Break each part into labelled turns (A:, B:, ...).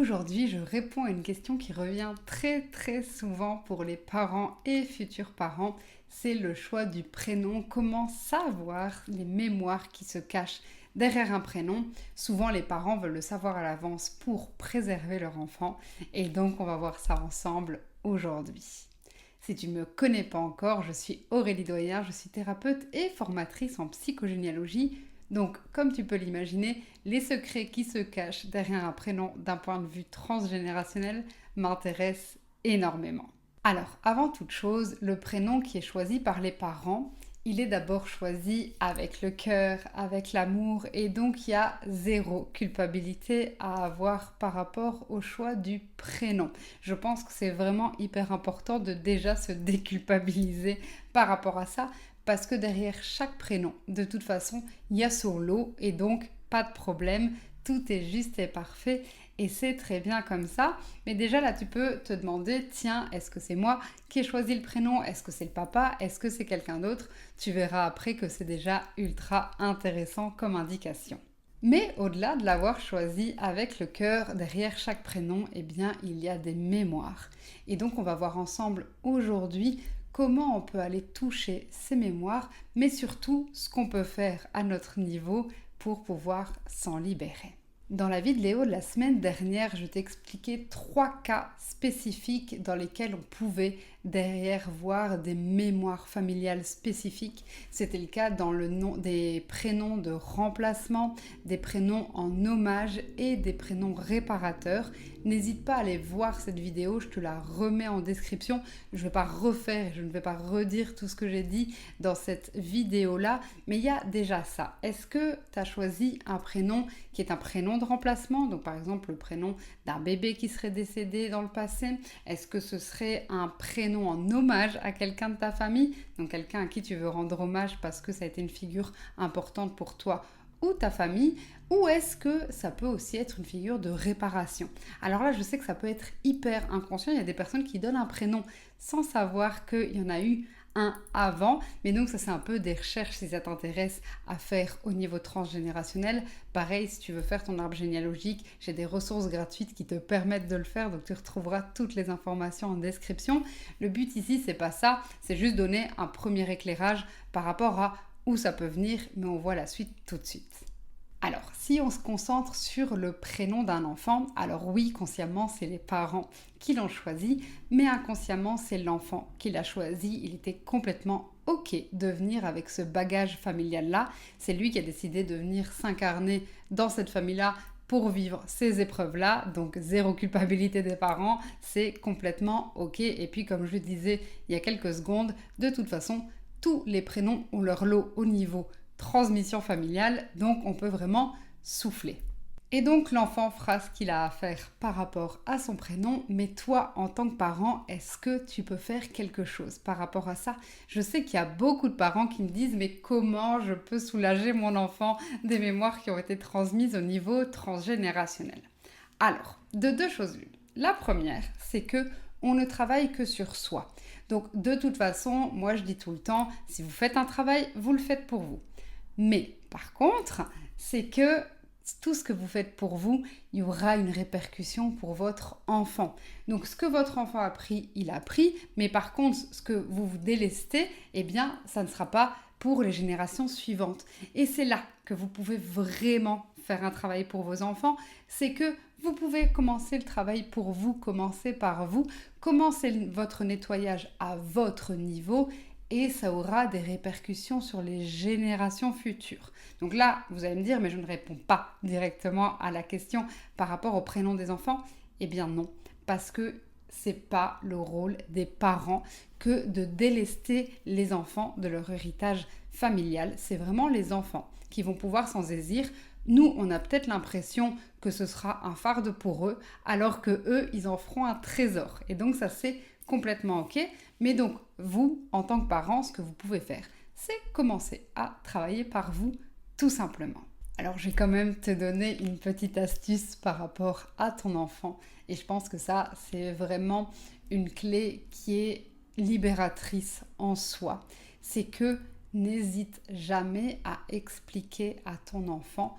A: Aujourd'hui, je réponds à une question qui revient très souvent pour les parents et futurs parents. C'est le choix du prénom. Comment savoir les mémoires qui se cachent derrière un prénom? Souvent, les parents veulent le savoir à l'avance pour préserver leur enfant. Et donc, on va voir ça ensemble aujourd'hui. Si tu ne me connais pas encore, je suis Aurélie Doyen, je suis thérapeute et formatrice en psychogénéalogie. Donc, comme tu peux l'imaginer, les secrets qui se cachent derrière un prénom d'un point de vue transgénérationnel m'intéressent énormément. Alors, avant toute chose, le prénom qui est choisi par les parents, il est d'abord choisi avec le cœur, avec l'amour, et donc il y a zéro culpabilité à avoir par rapport au choix du prénom. Je pense que c'est vraiment hyper important de déjà se déculpabiliser par rapport à ça, parce que derrière chaque prénom, de toute façon, il y a son lot, et donc pas de problème, tout est juste et parfait. Et c'est très bien comme ça. Mais déjà là, tu peux te demander, tiens, est-ce que c'est moi qui ai choisi le prénom? Est-ce que c'est le papa? Est-ce que c'est quelqu'un d'autre? Tu verras après que c'est déjà ultra intéressant comme indication. Mais au-delà de l'avoir choisi avec le cœur, derrière chaque prénom, eh bien, il y a des mémoires. Et donc, on va voir ensemble aujourd'hui comment on peut aller toucher ces mémoires, mais surtout ce qu'on peut faire à notre niveau pour pouvoir s'en libérer. Dans la vidéo de la semaine dernière, je t'ai expliqué 3 cas spécifiques dans lesquels on pouvait derrière voir des mémoires familiales spécifiques. C'était le cas dans le nom des prénoms de remplacement, des prénoms en hommage et des prénoms réparateurs. N'hésite pas à aller voir cette vidéo, je te la remets en description. Je ne vais pas refaire, je ne vais pas redire tout ce que j'ai dit dans cette vidéo-là, mais il y a déjà ça. Est-ce que tu as choisi un prénom qui est un prénom de remplacement, donc par exemple le prénom d'un bébé qui serait décédé dans le passé? Est-ce que ce serait un prénom en hommage à quelqu'un de ta famille, donc quelqu'un à qui tu veux rendre hommage parce que ça a été une figure importante pour toi ou ta famille, ou est-ce que ça peut aussi être une figure de réparation? Alors là, je sais que ça peut être hyper inconscient, il y a des personnes qui donnent un prénom sans savoir qu'il y en a eu un avant, mais donc ça c'est un peu des recherches si ça t'intéresse à faire au niveau transgénérationnel. Pareil, si tu veux faire ton arbre généalogique, j'ai des ressources gratuites qui te permettent de le faire, donc tu retrouveras toutes les informations en description. Le but ici, c'est pas ça, c'est juste donner un premier éclairage par rapport à où ça peut venir, mais on voit la suite tout de suite. Alors, si on se concentre sur le prénom d'un enfant, alors oui, consciemment, c'est les parents qui l'ont choisi, mais inconsciemment, c'est l'enfant qui l'a choisi. Il était complètement OK de venir avec ce bagage familial-là. C'est lui qui a décidé de venir s'incarner dans cette famille-là pour vivre ces épreuves-là. Donc, zéro culpabilité des parents, c'est complètement OK. Et puis, comme je le disais il y a quelques secondes, de toute façon, tous les prénoms ont leur lot au niveau transmission familiale, donc on peut vraiment souffler. Et donc l'enfant fera ce qu'il a à faire par rapport à son prénom, mais toi en tant que parent, est-ce que tu peux faire quelque chose par rapport à ça? Je sais qu'il y a beaucoup de parents qui me disent mais comment je peux soulager mon enfant des mémoires qui ont été transmises au niveau transgénérationnel? Alors, de deux choses l'une. La première, c'est que on ne travaille que sur soi. Donc de toute façon, moi je dis tout le temps, si vous faites un travail, vous le faites pour vous. Mais par contre, c'est que tout ce que vous faites pour vous, il y aura une répercussion pour votre enfant. Donc ce que votre enfant a pris, il a pris, mais par contre, ce que vous vous délestez, eh bien, ça ne sera pas pour les générations suivantes. Et c'est là que vous pouvez vraiment faire un travail pour vos enfants, c'est que vous pouvez commencer le travail pour vous, commencer par vous, commencer votre nettoyage à votre niveau et ça aura des répercussions sur les générations futures. Donc là, vous allez me dire, mais je ne réponds pas directement à la question par rapport au prénom des enfants. Eh bien non, parce que c'est pas le rôle des parents que de délester les enfants de leur héritage familial. C'est vraiment les enfants qui vont pouvoir s'en saisir. Nous, on a peut-être l'impression que ce sera un fardeau pour eux, alors que eux, ils en feront un trésor. Et donc ça, c'est complètement OK. Mais donc, vous, en tant que parent, ce que vous pouvez faire, c'est commencer à travailler par vous, tout simplement. Alors, je vais quand même te donner une petite astuce par rapport à ton enfant. Et je pense que ça, c'est vraiment une clé qui est libératrice en soi. C'est que n'hésite jamais à expliquer à ton enfant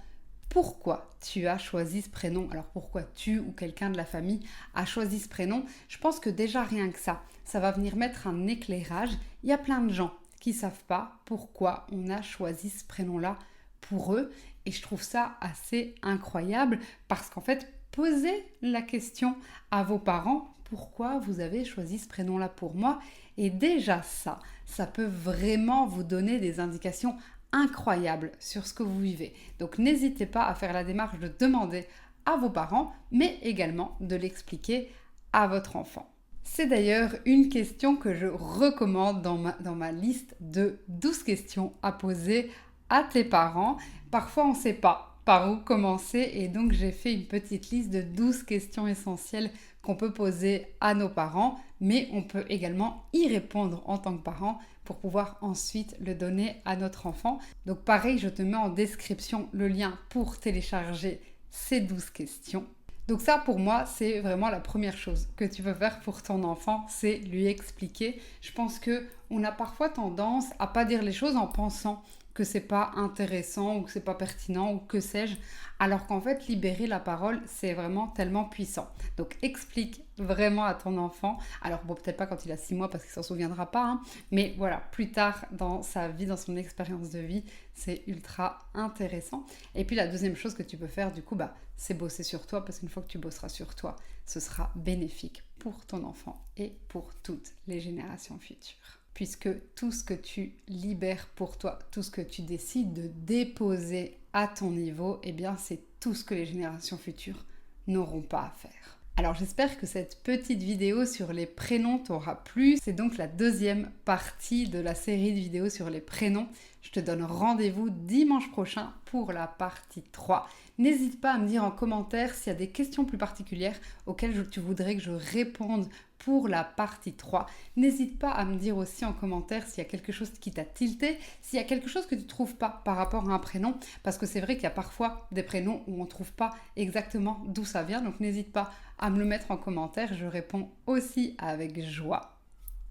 A: pourquoi tu as choisi ce prénom. Alors pourquoi tu ou quelqu'un de la famille a choisi ce prénom. Je pense que déjà rien que ça va venir mettre un éclairage. Il y a plein de gens qui ne savent pas pourquoi on a choisi ce prénom-là pour eux. Et je trouve ça assez incroyable parce qu'en fait, posez la question à vos parents, pourquoi vous avez choisi ce prénom-là pour moi? Et déjà ça peut vraiment vous donner des indications incroyables sur ce que vous vivez. Donc n'hésitez pas à faire la démarche de demander à vos parents, mais également de l'expliquer à votre enfant. C'est d'ailleurs une question que je recommande dans ma liste de 12 questions à poser à tes parents. Parfois, on ne sait pas par où commencer et donc j'ai fait une petite liste de 12 questions essentielles qu'on peut poser à nos parents, mais on peut également y répondre en tant que parent pour pouvoir ensuite le donner à notre enfant. Donc pareil, je te mets en description le lien pour télécharger ces 12 questions. Donc ça, pour moi, c'est vraiment la première chose que tu veux faire pour ton enfant, c'est lui expliquer. Je pense qu'on a parfois tendance à pas dire les choses en pensant que c'est pas intéressant ou que c'est pas pertinent ou que sais-je, alors qu'en fait, libérer la parole, c'est vraiment tellement puissant. Donc explique vraiment à ton enfant. Alors bon, peut-être pas quand il a 6 mois parce qu'il s'en souviendra pas, hein, mais voilà, plus tard dans sa vie, dans son expérience de vie, c'est ultra intéressant. Et puis la deuxième chose que tu peux faire, du coup, c'est bosser sur toi, parce qu'une fois que tu bosseras sur toi, ce sera bénéfique pour ton enfant et pour toutes les générations futures. Puisque tout ce que tu libères pour toi, tout ce que tu décides de déposer à ton niveau, eh bien c'est tout ce que les générations futures n'auront pas à faire. Alors j'espère que cette petite vidéo sur les prénoms t'aura plu. C'est donc la deuxième partie de la série de vidéos sur les prénoms. Je te donne rendez-vous dimanche prochain pour la partie 3. N'hésite pas à me dire en commentaire s'il y a des questions plus particulières auxquelles tu voudrais que je réponde pour la partie 3. N'hésite pas à me dire aussi en commentaire s'il y a quelque chose qui t'a tilté, s'il y a quelque chose que tu ne trouves pas par rapport à un prénom, parce que c'est vrai qu'il y a parfois des prénoms où on ne trouve pas exactement d'où ça vient, donc n'hésite pas à me le mettre en commentaire, je réponds aussi avec joie.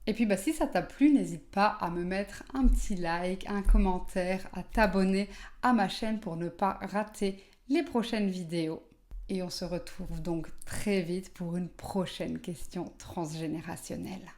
A: Et puis si ça t'a plu, n'hésite pas à me mettre un petit like, un commentaire, à t'abonner à ma chaîne pour ne pas rater les prochaines vidéos. Et on se retrouve donc très vite pour une prochaine question transgénérationnelle.